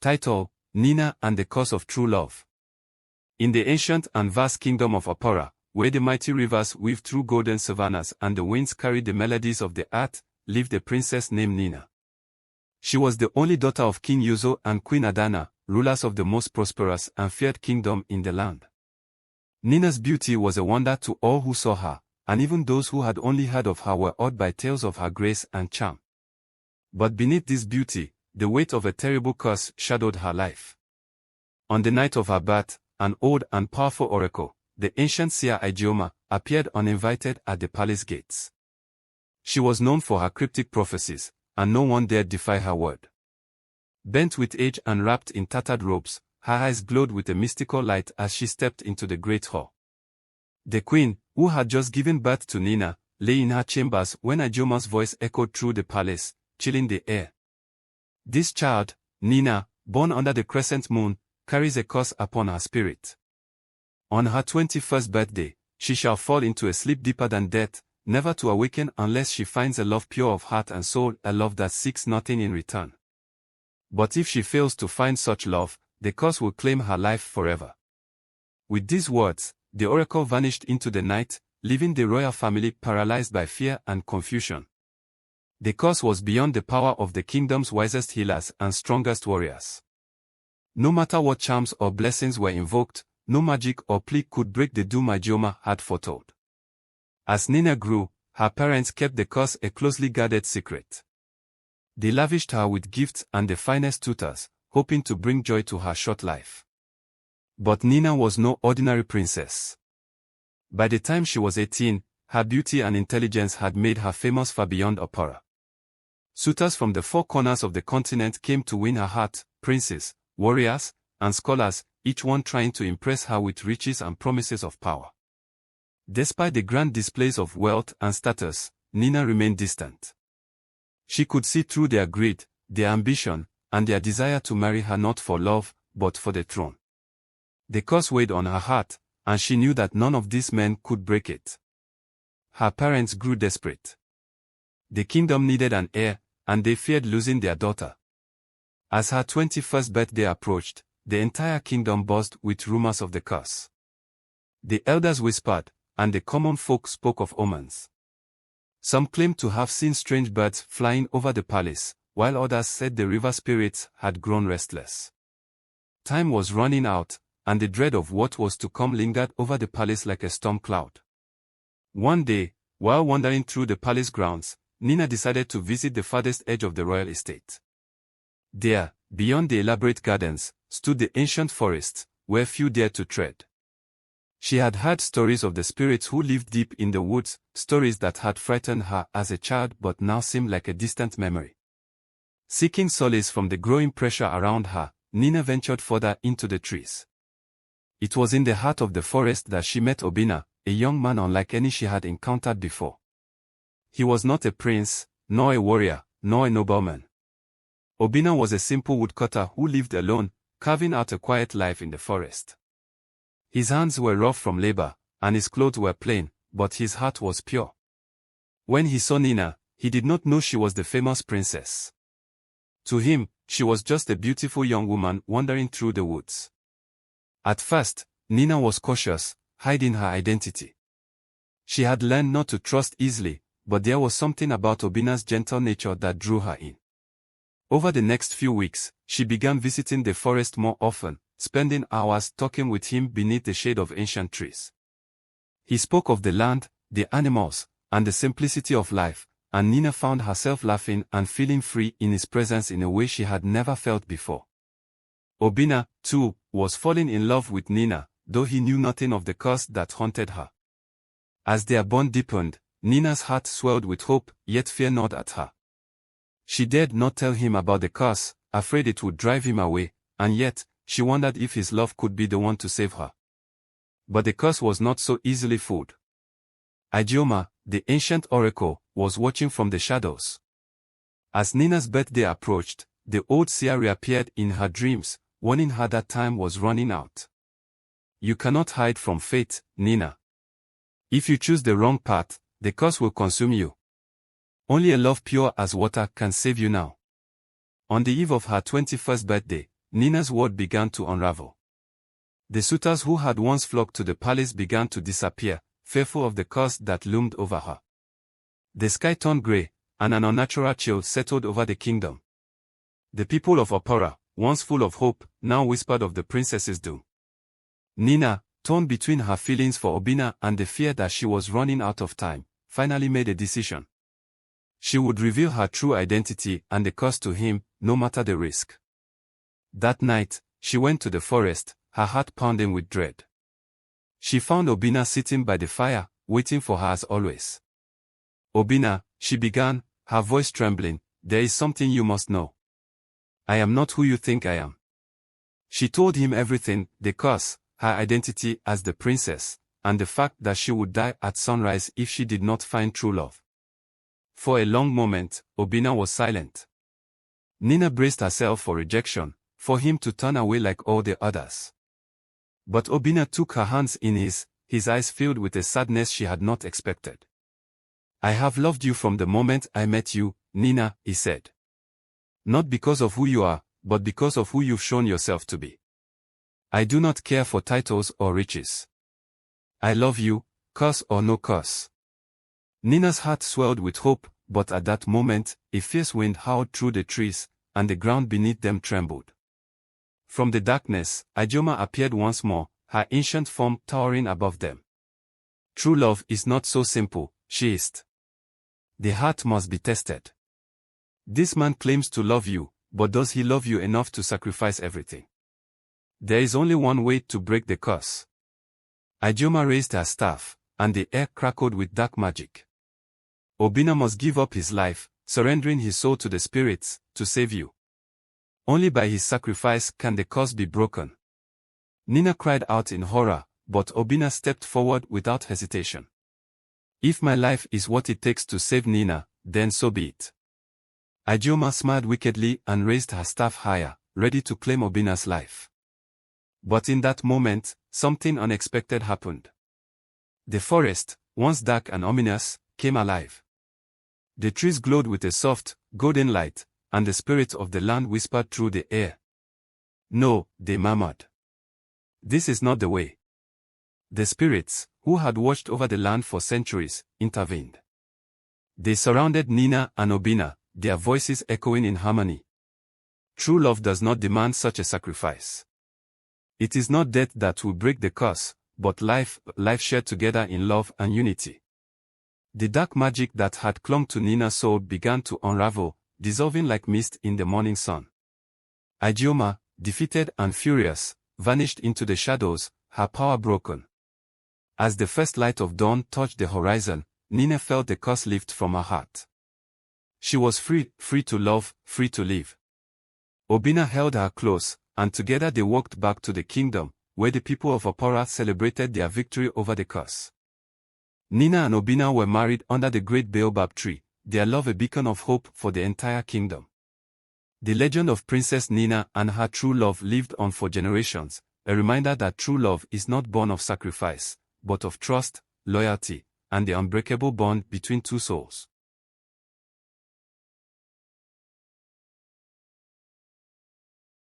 Title: Nnena and the Curse of True Love. In the ancient and vast kingdom of Opara, where the mighty rivers weave through golden savannas and the winds carry the melodies of the earth, lived a princess named Nnena. She was the only daughter of King Uzo and Queen Adana, rulers of the most prosperous and feared kingdom in the land. Nnena's beauty was a wonder to all who saw her, and even those who had only heard of her were awed by tales of her grace and charm. But beneath this beauty, the weight of a terrible curse shadowed her life. On the night of her birth, an old and powerful oracle, the ancient seer Ijeoma, appeared uninvited at the palace gates. She was known for her cryptic prophecies, and no one dared defy her word. Bent with age and wrapped in tattered robes, her eyes glowed with a mystical light as she stepped into the great hall. The queen, who had just given birth to Nnena, lay in her chambers when Ijeoma's voice echoed through the palace, chilling the air. This child, Nnena, born under the crescent moon, carries a curse upon her spirit. On her 21st birthday, she shall fall into a sleep deeper than death, never to awaken unless she finds a love pure of heart and soul, a love that seeks nothing in return. But if she fails to find such love, the curse will claim her life forever. With these words, the oracle vanished into the night, leaving the royal family paralyzed by fear and confusion. The curse was beyond the power of the kingdom's wisest healers and strongest warriors. No matter what charms or blessings were invoked, no magic or plea could break the doom Ijeoma had foretold. As Nnena grew, her parents kept the curse a closely guarded secret. They lavished her with gifts and the finest tutors, hoping to bring joy to her short life. But Nnena was no ordinary princess. By the time she was 18, her beauty and intelligence had made her famous far beyond Opara. Suitors from the four corners of the continent came to win her heart, princes, warriors, and scholars, each one trying to impress her with riches and promises of power. Despite the grand displays of wealth and status, Nnena remained distant. She could see through their greed, their ambition, and their desire to marry her not for love, but for the throne. The curse weighed on her heart, and she knew that none of these men could break it. Her parents grew desperate. The kingdom needed an heir, and they feared losing their daughter. As her 21st birthday approached, the entire kingdom buzzed with rumors of the curse. The elders whispered, and the common folk spoke of omens. Some claimed to have seen strange birds flying over the palace, while others said the river spirits had grown restless. Time was running out, and the dread of what was to come lingered over the palace like a storm cloud. One day, while wandering through the palace grounds, Nnena decided to visit the farthest edge of the royal estate. There, beyond the elaborate gardens, stood the ancient forest, where few dared to tread. She had heard stories of the spirits who lived deep in the woods, stories that had frightened her as a child but now seemed like a distant memory. Seeking solace from the growing pressure around her, Nnena ventured further into the trees. It was in the heart of the forest that she met Obinna, a young man unlike any she had encountered before. He was not a prince, nor a warrior, nor a nobleman. Obinna was a simple woodcutter who lived alone, carving out a quiet life in the forest. His hands were rough from labor, and his clothes were plain, but his heart was pure. When he saw Nnena, he did not know she was the famous princess. To him, she was just a beautiful young woman wandering through the woods. At first, Nnena was cautious, hiding her identity. She had learned not to trust easily, but there was something about Obinna's gentle nature that drew her in. Over the next few weeks, she began visiting the forest more often, spending hours talking with him beneath the shade of ancient trees. He spoke of the land, the animals, and the simplicity of life, and Nnena found herself laughing and feeling free in his presence in a way she had never felt before. Obinna, too, was falling in love with Nnena, though he knew nothing of the curse that haunted her. As their bond deepened, Nnena's heart swelled with hope, yet fear gnawed at her. She dared not tell him about the curse, afraid it would drive him away, and yet, she wondered if his love could be the one to save her. But the curse was not so easily fooled. Ijeoma, the ancient oracle, was watching from the shadows. As Nnena's birthday approached, the old seer reappeared in her dreams, warning her that time was running out. You cannot hide from fate, Nnena. If you choose the wrong path, the curse will consume you. Only a love pure as water can save you now. On the eve of her 21st birthday, Nnena's world began to unravel. The suitors who had once flocked to the palace began to disappear, fearful of the curse that loomed over her. The sky turned grey, and an unnatural chill settled over the kingdom. The people of Opara, once full of hope, now whispered of the princess's doom. Nnena, torn between her feelings for Obinna and the fear that she was running out of time, finally made a decision. She would reveal her true identity and the curse to him, no matter the risk. That night, she went to the forest, her heart pounding with dread. She found Obinna sitting by the fire, waiting for her as always. "Obinna," she began, her voice trembling, "there is something you must know. I am not who you think I am." She told him everything, the curse, her identity as the princess, and the fact that she would die at sunrise if she did not find true love. For a long moment, Obinna was silent. Nnena braced herself for rejection, for him to turn away like all the others. But Obinna took her hands in his eyes filled with a sadness she had not expected. "I have loved you from the moment I met you, Nnena," he said. "Not because of who you are, but because of who you've shown yourself to be. I do not care for titles or riches. I love you, curse or no curse." Nnena's heart swelled with hope, but at that moment, a fierce wind howled through the trees, and the ground beneath them trembled. From the darkness, Ijeoma appeared once more, her ancient form towering above them. "True love is not so simple," she hissed. "The heart must be tested. This man claims to love you, but does he love you enough to sacrifice everything? There is only one way to break the curse." Ijeoma raised her staff, and the air crackled with dark magic. "Obinna must give up his life, surrendering his soul to the spirits, to save you. Only by his sacrifice can the curse be broken." Nnena cried out in horror, but Obinna stepped forward without hesitation. "If my life is what it takes to save Nnena, then so be it." Ijeoma smiled wickedly and raised her staff higher, ready to claim Obinna's life. But in that moment, something unexpected happened. The forest, once dark and ominous, came alive. The trees glowed with a soft, golden light, and the spirits of the land whispered through the air. "No," they murmured. "This is not the way." The spirits, who had watched over the land for centuries, intervened. They surrounded Nnena and Obinna, their voices echoing in harmony. "True love does not demand such a sacrifice. It is not death that will break the curse, but life shared together in love and unity." The dark magic that had clung to Nnena's soul began to unravel, dissolving like mist in the morning sun. Ijeoma, defeated and furious, vanished into the shadows, her power broken. As the first light of dawn touched the horizon, Nnena felt the curse lift from her heart. She was free to love, free to live. Obinna held her close, and together they walked back to the kingdom, where the people of Opara celebrated their victory over the curse. Nnena and Obinna were married under the great baobab tree, their love a beacon of hope for the entire kingdom. The legend of Princess Nnena and her true love lived on for generations, a reminder that true love is not born of sacrifice, but of trust, loyalty, and the unbreakable bond between two souls.